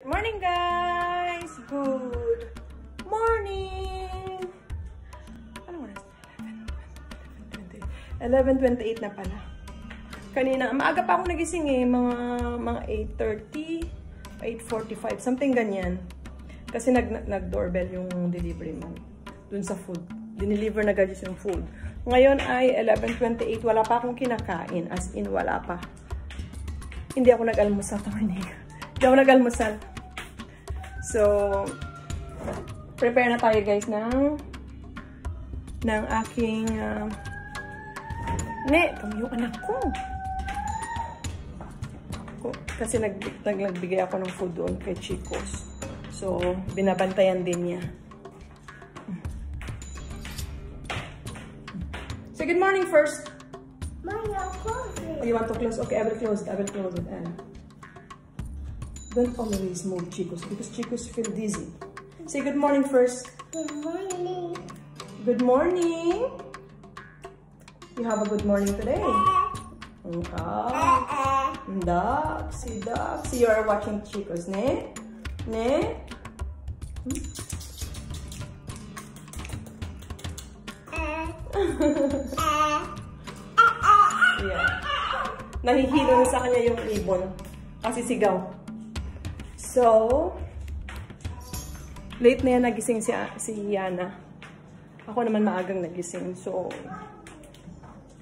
Morning, guys! Good morning! Ano oras? 11:28 na pala. Kanina, maaga pa ako nagising eh. Mga 8:30, 8:45, something ganyan. Kasi nag-doorbell yung delivery man. Dun sa food. Dineliver na guys yung food. Ngayon ay 11:28. Wala pa akong kinakain. As in, wala pa. Hindi ako nag-almusal. Hindi ako nag-almusal. So, prepare na tayo guys ng aking yung anak ko. Kasi nagbigay ako ng food doon kay Chicos. So, binabantayan din niya. So, good morning first. Mommy, I'll close it. Oh, you want to close? Okay, I will close it. And don't always move Chicos because Chicos feel dizzy. Say good morning first. Good morning. Good morning. You have a good morning today. See, you are watching Chicos, ne? Ne? Yeah. Nahihilo sa kanya yung ibon kasi sigaw. So, late na yan nagising si Yana. Ako naman maagang nagising. So,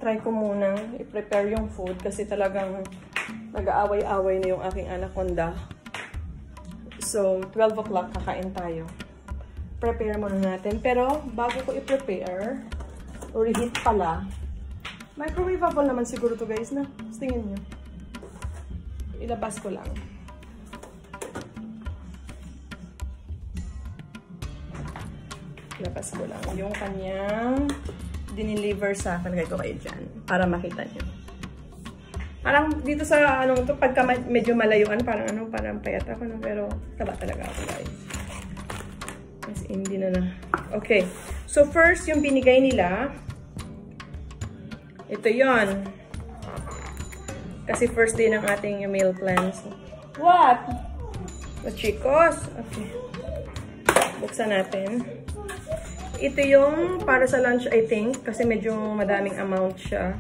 try ko munang i-prepare yung food kasi talagang nag-aaway-away na yung aking anaconda. So, 12 o'clock kakain tayo. Prepare muna natin. Pero, bago ko i-prepare, o reheat pala, microwavable naman siguro to guys na. Tingin nyo. Ilabas ko lang. Ilabas ko lang yung kanyang dineliver sa akin. Lagay ko kayo dyan para makita nyo. Parang dito sa anong to, pagka medyo malayuan, parang payat ako. No? Pero taba talaga ako guys. Kasi hindi na. Okay. So first, yung binigay nila. Ito yon. Kasi first day ng ating meal plans. What? The Chicos? Okay. Buksan natin. Ito yung para sa lunch, I think. Kasi medyo madaming amount siya.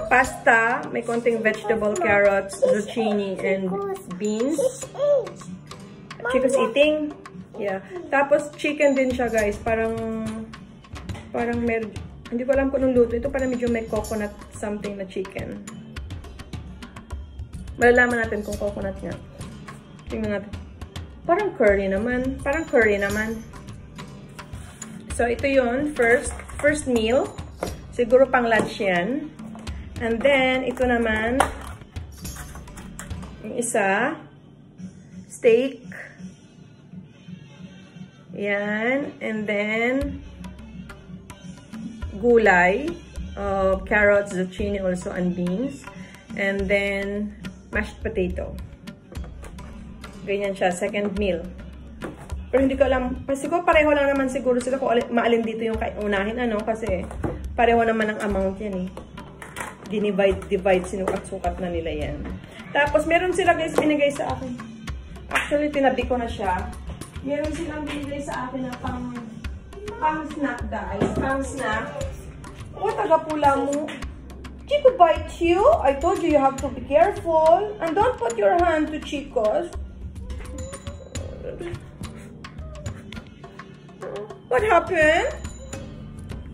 Pasta. May konting vegetable, carrots, zucchini, and beans. Chicos eating. Yeah. Tapos chicken din siya guys. Parang hindi ko alam kung anong luto. Ito parang medyo may coconut something na chicken. Malalaman natin kung coconut nga. Tingnan natin. Parang curry naman. So, ito yun. First meal. Siguro pang lunch yan. And then, ito naman. Yung isa. Steak. Yan. And then, gulay. Carrots, zucchini also, and beans. And then, mashed potato. Ganyan siya. Second meal. Pero hindi ko alam. Siguro pareho lang naman siguro sila kung maalin dito yung unahin. Kasi pareho naman ang amount yan eh. Divide, sinukat-sukat na nila yan. Tapos meron sila guys binigay sa akin. Actually, tinabi ko na siya. Meron silang binigay sa akin na pang snack guys. Pang snack. O, taga-pula mo. Chico bite you. I told you have to be careful. And don't put your hand to Chico's. What happened?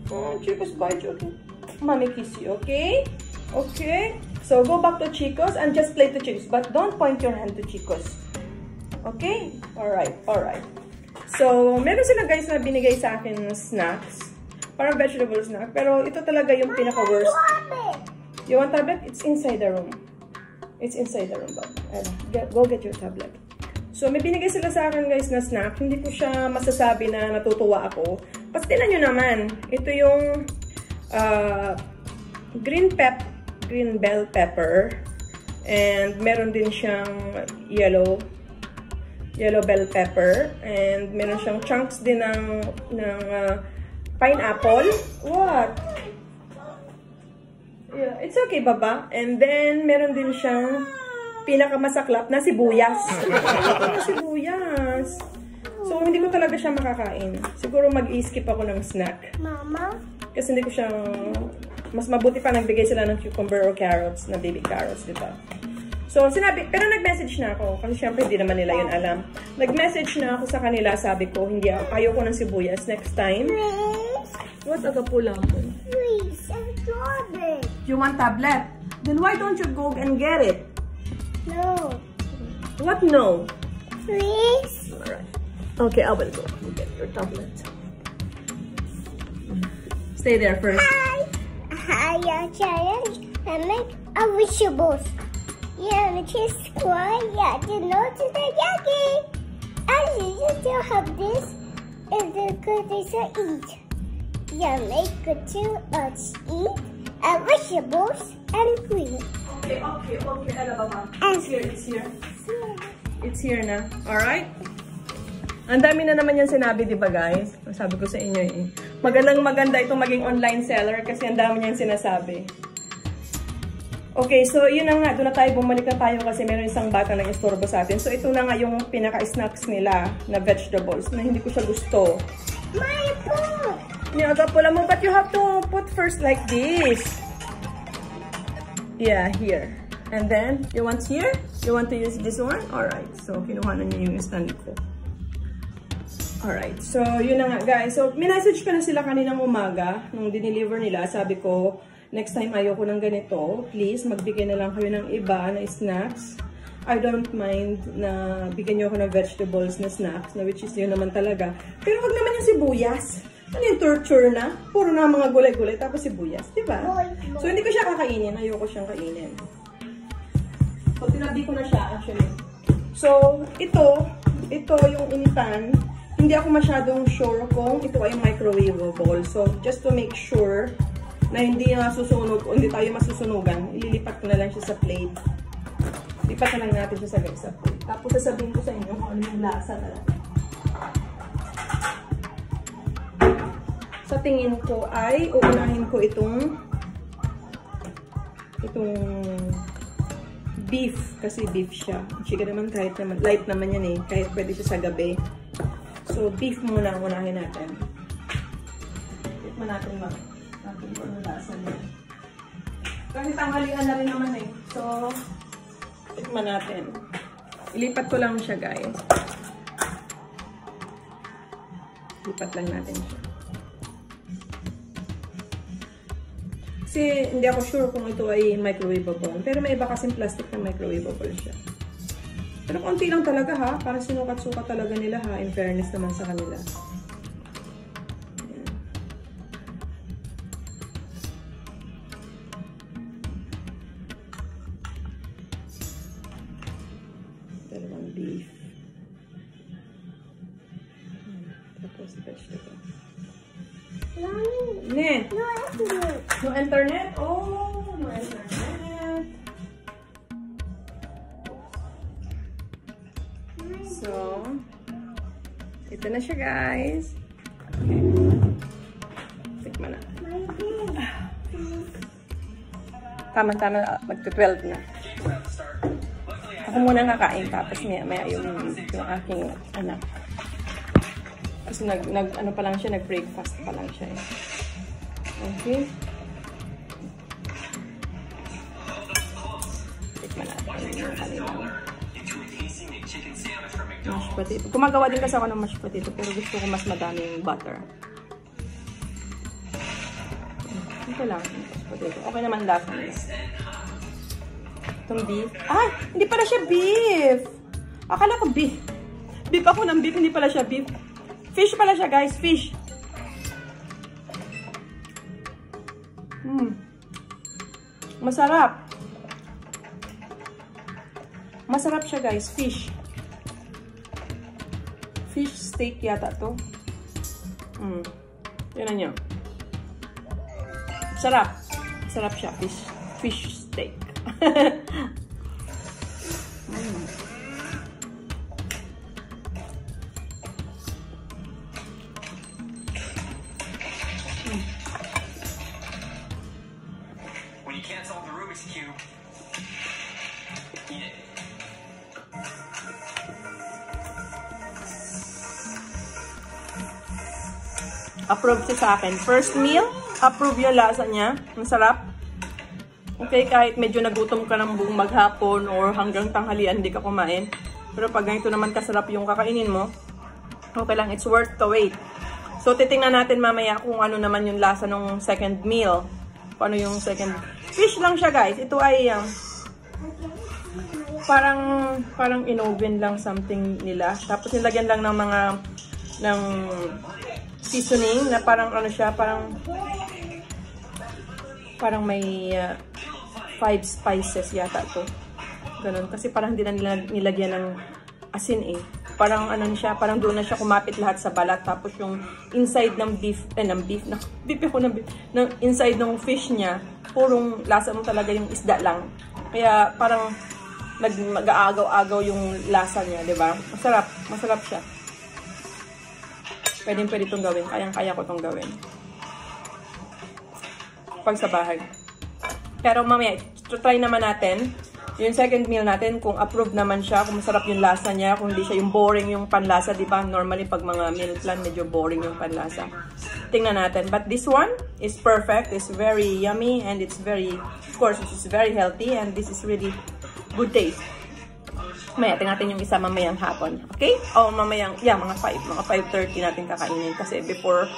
Oh, Chico's bite you. Okay. Mommy kiss you, okay? Okay. So, go back to Chico's and just play to Chico's. But don't point your hand to Chico's. Okay? Alright. So, meron sila guys na binigay sa akin snacks. Parang vegetable snack. Pero ito talaga yung pinaka-worst. You want tablet? It's inside the room. Go get your tablet. So, may binigay sila sa akin guys na snack. Hindi ko siya masasabi na natutuwa ako. Pastilan nyo naman. Ito yung green bell pepper. And meron din siyang yellow bell pepper. And meron siyang chunks din ng pineapple. What? Yeah, it's okay, baba. And then, meron din siyang pinakamasaklap na sibuyas. Sibuyas. ko talaga siya makakain. Siguro mag-i-skip ako ng snack. Mama? Kasi hindi ko siya... Mas mabuti pa nagbigay sila ng cucumber or carrots, na baby carrots, di ba? So, sinabi... Pero nag-message na ako. Kasi syempre, hindi naman nila yun alam. Nag-message na ako sa kanila. Sabi ko, hindi ayoko ng sibuyas. Next time. Please? What agapula mo? Please, I'm sorry. You want tablet? Then why don't you go and get it? No. What no? Please? Alright. Okay, I will go and get your tablet. Stay there first. Hi, challenge. I make a vegetables. Yeah, which is quiet. You know, to the yagi. And you still have this. And the good is to eat. Yeah, make good to us eat vegetables and green. Okay. Alabama. And It's here. It's here na. Alright? Ang dami na naman yan sinabi, di ba guys? Sabi ko sa inyo eh. Maganda itong maging online seller kasi ang dami niyang sinasabi. Okay, so yun na nga. Doon na tayo, bumalik na tayo kasi meron isang bata na istorbo sa atin. So ito na nga yung pinaka-snacks nila na vegetables na hindi ko siya gusto. my food. Pula mo, but you have to put first like this. Yeah, here. And then, you want here? You want to use this one? Alright, so kinuha na niyo yung stand ko. Alright, so yun na nga guys. So, minessage ko na sila kaninang umaga nung dineliver nila. Sabi ko, next time ayoko ng ganito. Please, magbigay na lang kayo ng iba na snacks. I don't mind na bigyan nyo ako ng vegetables na snacks, na which is yun naman talaga. Pero wag naman yung sibuyas. Ano yung torture na? Puro na mga gulay-gulay, tapos sibuyas. Diba? So, hindi ko siya kakainin. Ayoko siyang kainin. So, tinabi ko na siya actually. So, ito yung initan. Hindi ako masyadong sure kung ito ay microwavable. So, just to make sure na hindi masusunog o hindi tayo masusunugan, ililipat ko na lang siya sa plate. Lipat na lang natin siya sa plate. Tapos sasabihin ko sa inyo kung ano yung lasa talaga. Sa tingin ko ay uunahin ko itong beef. Kasi beef siya. Chicken naman kahit naman, light naman yan eh. Kahit pwede siya sa gabi. So, beef muna ang unahin natin. Tikman natin kung ano lasa niya. Kasi tanghalian na rin naman eh. So, tikman natin. Ilipat ko lang siya, guys. Lipat lang natin siya. Kasi hindi ako sure kung ito ay microwavable. Pero may iba kasing plastic na microwavable siya. Pero konti lang talaga ha. Para sinukat-sukat talaga nila ha. In fairness naman sa kanila. Ayan. Dalawang beef. Tapos vegetable. Ne? No internet. No internet? Oh, no internet. So, ito na siya guys. Okay. Tikman na. Tama-tama, magto-12 na. Ako muna kakain tapos maya yung aking anak. Kasi ano pa lang siya, nag-breakfast pa lang siya eh. Okay. Tikman natin yung kanilang mashed potato. Gumagawa din kasi ako ng mashed potato pero gusto ko mas madami yung butter. Ito lang, mashed potato. Okay naman lasa niya. Itong beef. Ah! Hindi pala siya beef! Akala ko beef. Beef ako ng beef, hindi pala siya beef. Fish pala siya guys, fish. Masarap. Masarap siya guys, fish. Fish steak yata to. Yan nyo. Sarap. Sarap siya, fish steak. When you can't solve the Rubik's Cube, eat it. approve siya sa akin. First meal, approve yung lasa niya. Masarap. Okay, kahit medyo nagutom ka ng buong maghapon or hanggang tanghalian hindi ka kumain. Pero pag ganito naman kasarap yung kakainin mo, okay lang, it's worth the wait. So, titingnan natin mamaya kung ano naman yung lasa ng second meal. Paano yung second... Fish lang siya, guys. Ito ay parang in-oven lang something nila. Tapos nilagyan lang ng mga seasoning na parang ano siya, parang may 5 spices yata to. Ganun. Kasi parang hindi na nilagyan ng asin eh. Parang ano siya, parang doon na siya kumapit lahat sa balat. Tapos yung inside ng inside ng fish niya, purong lasa mo talaga yung isda lang. Kaya parang mag-aagaw-agaw yung lasa niya, di ba? Masarap siya. Pwede itong gawin. Kayang-kaya ko itong gawin. Pag sa bahay. Pero mamaya, try naman natin yung second meal natin, kung approved naman siya, kung masarap yung lasa niya, kung hindi siya yung boring yung panlasa, di ba? Normally, pag mga meal plan, medyo boring yung panlasa. Tingnan natin. But this one is perfect. It's very yummy and it's very, of course, it's very healthy and this is really good taste. Mamaya, tingnan natin yung isa mamayang hapon. Okay? O mamayang, yeah, mga 5:30 natin kakainin kasi before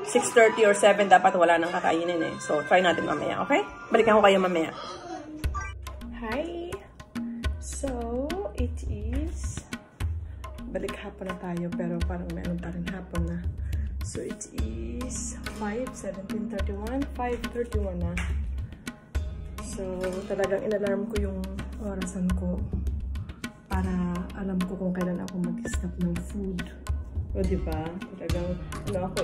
6:30 or 7 dapat wala nang kakainin eh. So, try natin mamaya, okay? Balikan ko kayo mamaya. Hi! So, it is... Balik hapon na tayo, pero parang meron pa rin hapon na. So, it is 17:31, 5:31 na. So, talagang inalarm ko yung orasan ko para alam ko kung kailan ako mag-stop ng food. O, diba? Talagang, ano ako,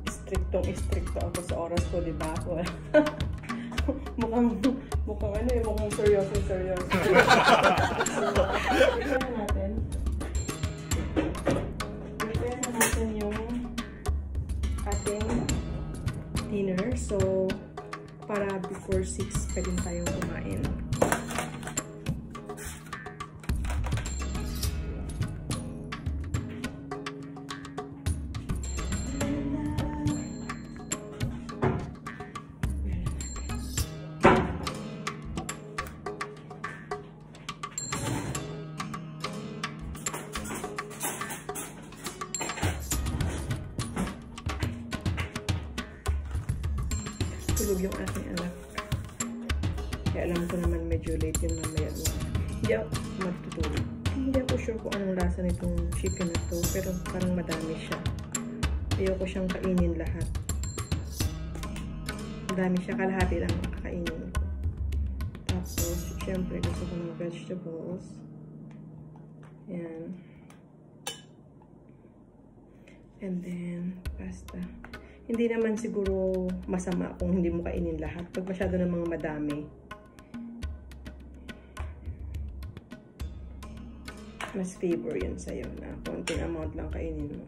stricto ako sa oras ko, diba? mukhang seryoso. Prepare natin yung ating dinner. So, para before 6 pwede tayong kumain. Tulog yung aking anak. Kaya alam ko naman medyo late yung mamaya. Hindi ako matutulog. Hindi ako sure kung anong lasa nitong chicken na to. Pero parang madami siya. Ayoko siyang kainin lahat. Madami siya. Kalahati lang ang kakainin ko. Tapos, syempre gusto ko ng vegetables. Yan. And then, pasta. Hindi naman siguro masama kung hindi mo kainin lahat. Pag masyado ng mga madami, mas favor yan sa'yo na konting amount lang kainin mo.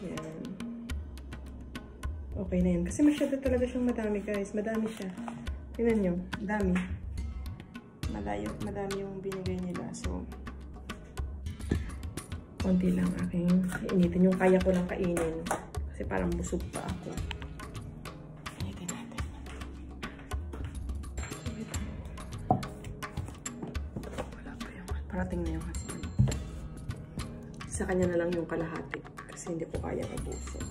Yan. Okay na yan. Kasi masyado talaga siyang madami, guys. Madami siya. Tingnan nyo. Madami. Madami yung binigay nila. So, konti lang aking initin. Yung kaya ko lang kainin. Kasi parang busog pa ako. Initin natin. Wala pa yung... Parating na yung husband. Sa kanya na lang yung kalahati. Kasi hindi ko kaya ubusin.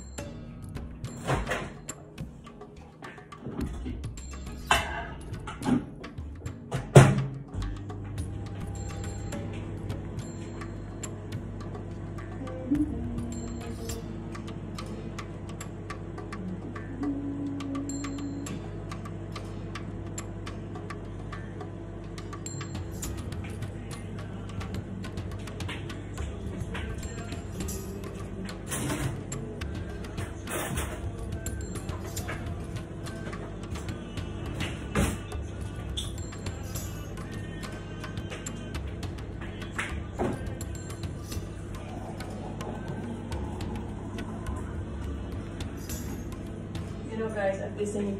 Guys, at the same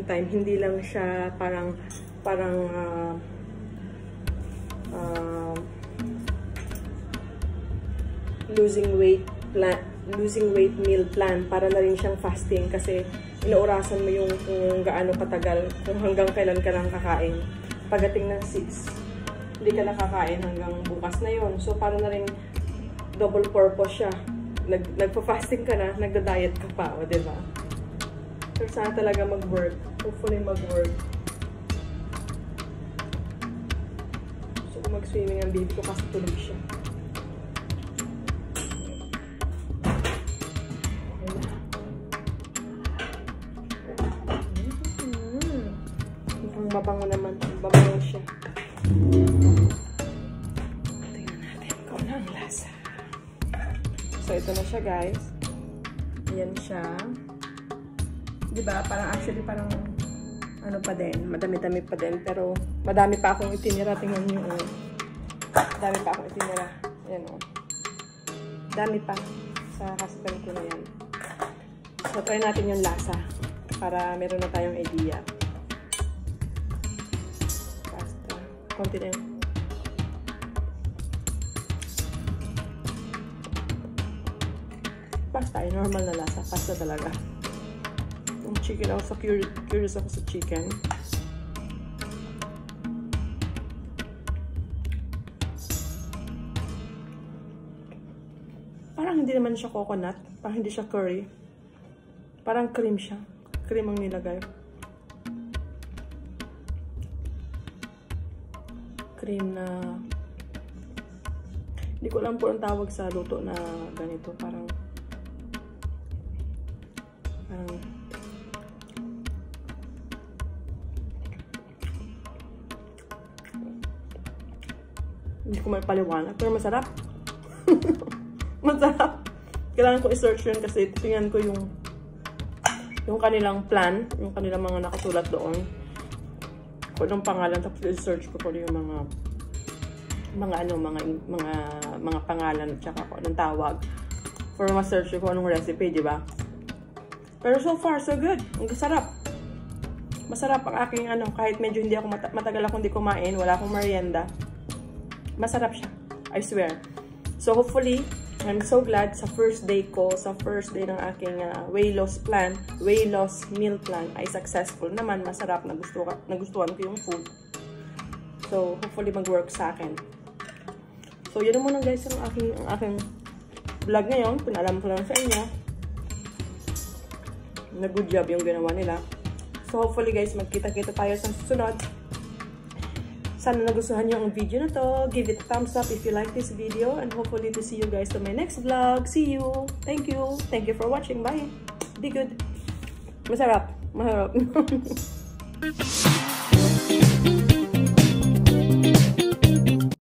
time, hindi lang siya parang losing weight meal plan para na rin siyang fasting kasi inaurasan mo yung kung gaano katagal, kung hanggang kailan ka lang kakain. Pagdating ng 6, hindi ka nakakain hanggang bukas na yon. So, para na rin double purpose siya. Nagpa-fasting ka na, nagda-diet ka pa, o diba? Pero sana talaga mag-work. Hopefully mag-work. So, kung mag-swimming ang baby ko kasi tulog siya. Mukhang mabango naman. Mabango siya. Tingnan natin kung ano ang lasa. So, ito na siya, guys. Ayan siya. Diba? Parang actually, parang ano pa din. Madami-dami pa din. Pero, madami pa akong itinira. Tingnan nyo. Madami pa akong itinira. Ayan o. Dami pa. Sa husband ko na yan. So, try natin yung lasa. Para meron na tayong idea. Pasta. Konti na yun. Pasta ay normal na lasa. Pasta talaga. Yung chicken, also curious ako sa chicken. Parang hindi naman siya coconut. Parang hindi siya curry. Parang cream siya. Cream ang nilagay. Cream na... Hindi ko alam po ang tawag sa luto na ganito. Parang... Hindi ko may paliwanag, pero masarap. Masarap. Kailangan ko i-search yun kasi tingnan ko yung kanilang plan, yung kanilang mga nakasulat doon. Kung anong pangalan, tapos i-search ko yung mga pangalan at saka kung anong tawag. For ma-search ko anong recipe, di ba? Pero so far, so good. Ang sarap. Masarap ang aking kahit medyo hindi ako matagal akong hindi kumain, wala akong merienda. Masarap siya. I swear. So, hopefully, I'm so glad sa first day ko, sa first day ng aking weight loss meal plan ay successful naman. Masarap. Nagustuhan ko yung food. So, hopefully mag-work sa akin. So, yun muna guys ang aking vlog ngayon. Pinalam ko lang sa inyo na good job yung ginawa nila. So, hopefully guys, magkita-kita tayo sa susunod. Sana nagustuhan niyo ang video na to. Give it a thumbs up if you like this video. And hopefully to see you guys on my next vlog. See you. Thank you. Thank you for watching. Bye. Be good. Masarap. Masarap.